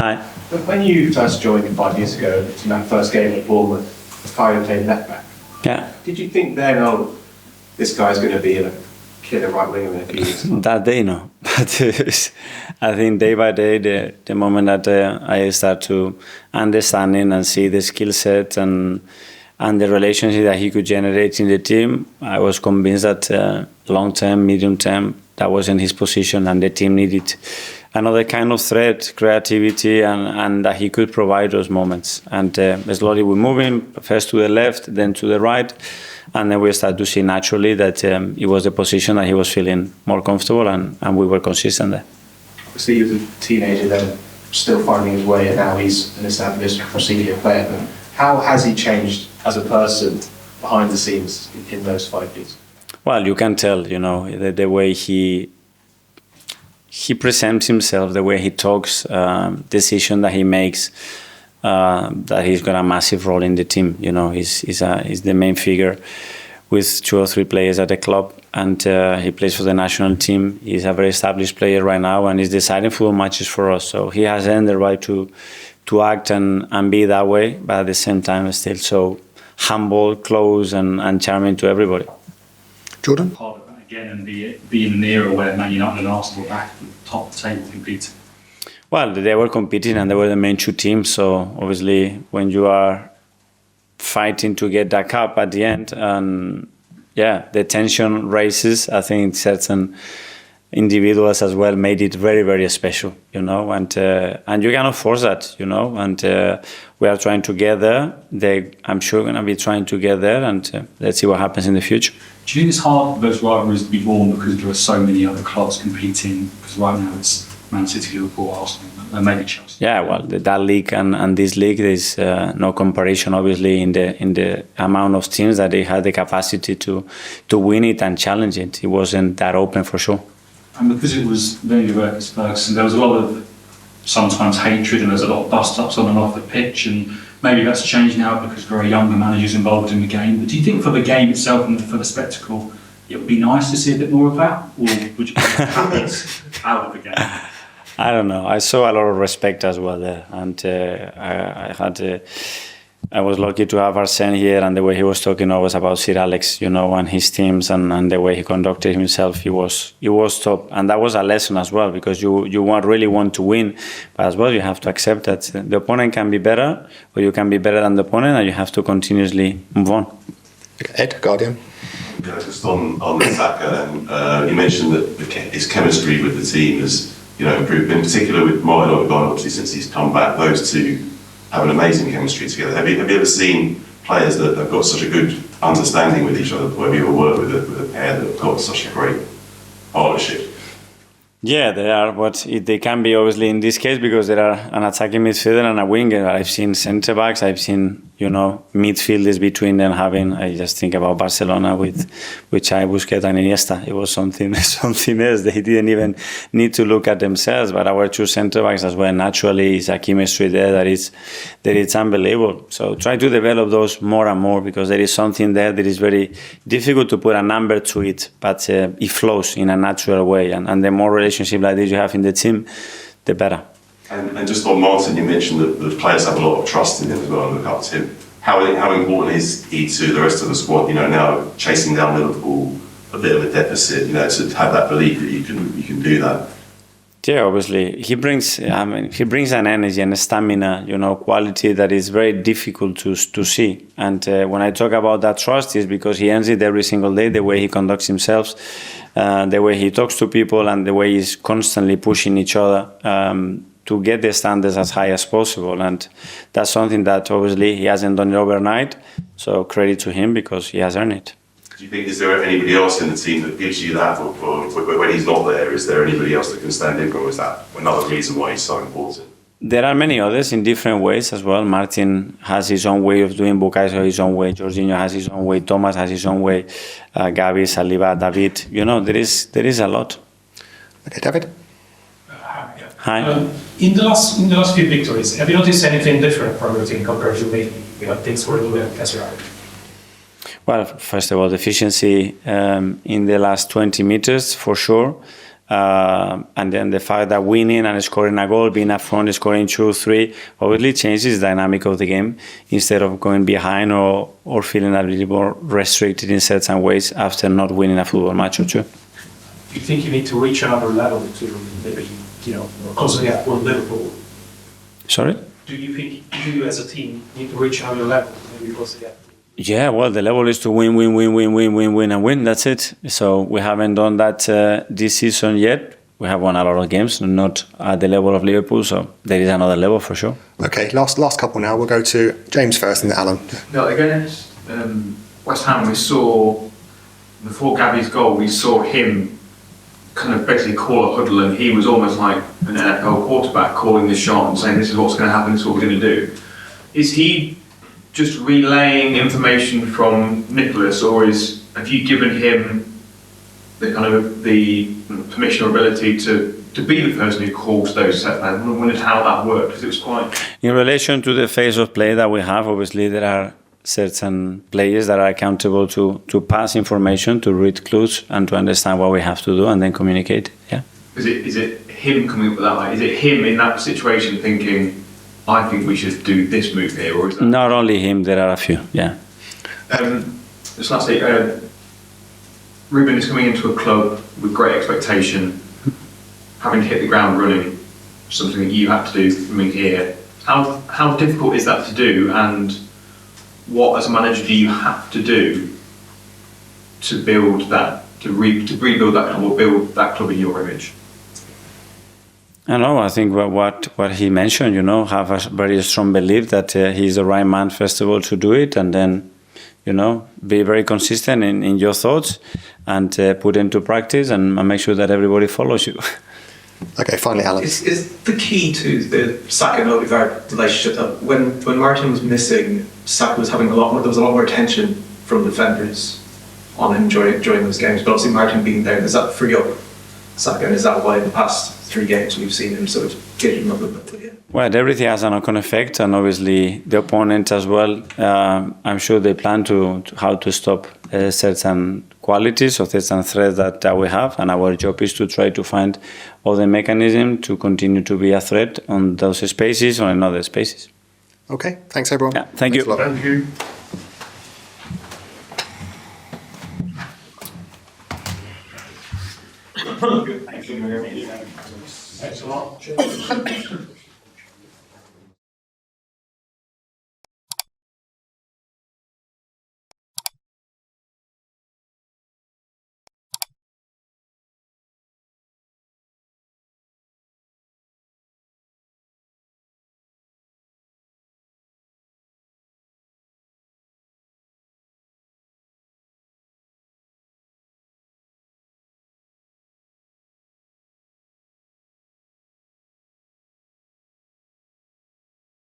Hi. When you first joined 5 years ago, in that first game at Bournemouth, Bukayo played left back. Yeah. Did you think then, oh, this guy's going to be a killer right winger in a few years? That day, no. But I think day by day, the moment that I start to understanding and see the skill set and the relationship that he could generate in the team, I was convinced that long term, medium term, that wasn't his position, and the team needed another kind of threat, creativity, and that he could provide those moments. And slowly we move him first to the left, then to the right, and then we start to see naturally that it was the position that he was feeling more comfortable, and we were consistent there. Obviously, he was a teenager then, still finding his way, and now he's an established senior player. But how has he changed as a person behind the scenes in those 5 years? Well, you can tell, the way he presents himself, the way he talks, decision that he makes, that he's got a massive role in the team. He's the main figure with 2 or 3 players at the club, and he plays for the national team. He's a very established player right now, and he's deciding football matches for us. So he has earned the right to act and be that way, but at the same time still so humble, close, and charming to everybody. Jordan? Part of that again, and be in an era where Man United and Arsenal were back at the top of the table competing. Well, they were competing and they were the main 2 teams. So obviously, when you are fighting to get that cup at the end, and the tension raises. I think certain individuals as well made it very, very special, and you cannot force that, and we are trying to get there. I'm sure going to be trying to get there, and let's see what happens in the future. Do you think it's hard for those rivalries to be born because there are so many other clubs competing? Because right now it's Man City, Liverpool, Arsenal, and maybe Chelsea. Yeah, well, that league and this league, there's no comparison, obviously, in the amount of teams that they had the capacity to win it and challenge it. It wasn't that open for sure. And because it was Wenger versus Ferguson, there was a lot of sometimes hatred, and there's a lot of bust-ups on and off the pitch, and maybe that's changed now because there are younger managers involved in the game. But do you think for the game itself and for the spectacle, it would be nice to see a bit more of that? Or would you prefer habits out of the game? I don't know. I saw a lot of respect as well there, and I was lucky to have Arsene here, and the way he was talking always about Sir Alex, and his teams, and the way he conducted himself, he was top, and that was a lesson as well, because you really want to win, but as well you have to accept that the opponent can be better, or you can be better than the opponent, and you have to continuously move on. Ed, Guardian. Yeah, just on Saka, and you mentioned that his chemistry with the team has improved, in particular with Mikel Arteta, obviously since he's come back. Those two have an amazing chemistry together. Have you ever seen players that have got such a good understanding with each other? Or have you ever worked with a pair that have got such a great partnership? Yeah, they are, but they can be obviously in this case because there are an attacking midfielder and a winger. I've seen centre backs, I've seen midfielders between them having. I just think about Barcelona with Xavi, Busquets and Iniesta. It was something else. They didn't even need to look at themselves. But our 2 centre backs as well, naturally, is a chemistry there that is unbelievable. So try to develop those more and more, because there is something there that is very difficult to put a number to it, but it flows in a natural way, and the more relationship like this you have in the team, the better. And just on Martin, you mentioned that the players have a lot of trust in him as well and look up to him. How important is he to the rest of the squad? Now chasing down Liverpool, a bit of a deficit. To have that belief that you can do that. Yeah, obviously he brings an energy and a stamina, quality that is very difficult to see. And when I talk about that trust, is because he earns it every single day. The way he conducts himself, the way he talks to people, and the way he's constantly pushing each other to get the standards as high as possible. And that's something that obviously he hasn't done it overnight. So credit to him, because he has earned it. Do you think, is there anybody else in the team that gives you that, or when he's not there, is there anybody else that can stand in, or is that another reason why he's so important? There are many others in different ways as well. Martin has his own way of doing, Bukayo has his own way, Jorginho has his own way, Thomas has his own way, Gabi, Saliba, David. There is a lot. Okay, David. Hi. In the last few victories, have you noticed anything different from your team compared to maybe things were a little bit less right? Well, first of all, the efficiency in the last 20 meters, for sure. And then the fact that winning and scoring a goal, being up front, scoring 2, 3, obviously changes the dynamic of the game instead of going behind or feeling a little more restricted in certain ways after not winning a football match or two. Do you think you need to reach another level to maybe, because they have won Liverpool? Sorry? Do you think you as a team need to reach another level maybe because they have? Yeah, well, the level is to win. That's it. So we haven't done that this season yet. We have won a lot of games, not at the level of Liverpool. So there is another level for sure. Okay, last couple now. We'll go to James first and then Alan. No, against West Ham, we saw, before Gabby's goal, we saw him kind of basically call a huddle, and he was almost like an NFL quarterback calling the shot and saying, this is what's going to happen, this is what we're going to do. Is he just relaying information from Nicholas, or have you given him the kind of the permission or ability to be the person who calls those set plays? I wondered how that worked, because it was quite... In relation to the phase of play that we have, obviously there are certain players that are accountable to pass information, to read clues, and to understand what we have to do, and then communicate. Yeah. Is it him coming up with that? Like, is it him in that situation thinking, I think we should do this move here, or is that... Not only him, there are a few, yeah. Just lastly, Ruben is coming into a club with great expectation, having to hit the ground running, something that you had to do coming here. How difficult is that to do, and what as a manager do you have to do to build that, to rebuild that club, or build that club in your image? I know. I think what he mentioned, have a very strong belief that he's the right man, first of all, to do it, and then, be very consistent in your thoughts and put into practice and make sure that everybody follows you. Okay, finally, Alan. Is the key to the Saka and Odegaard relationship that when Martin was missing, Saka was having there was a lot more attention from defenders on him during those games, but obviously Martin being there, does that free up Saka, and is that why in the past 3 games we've seen him sort of get him up a bit? Well, everything has an knock-on effect, and obviously the opponent as well. I'm sure they plan to how to stop certain qualities or certain threats that we have, and our job is to try to find other mechanisms to continue to be a threat on those spaces or in other spaces. Okay, thanks everyone. Yeah, thank you. Thanks a lot. Thank you. Thanks a lot.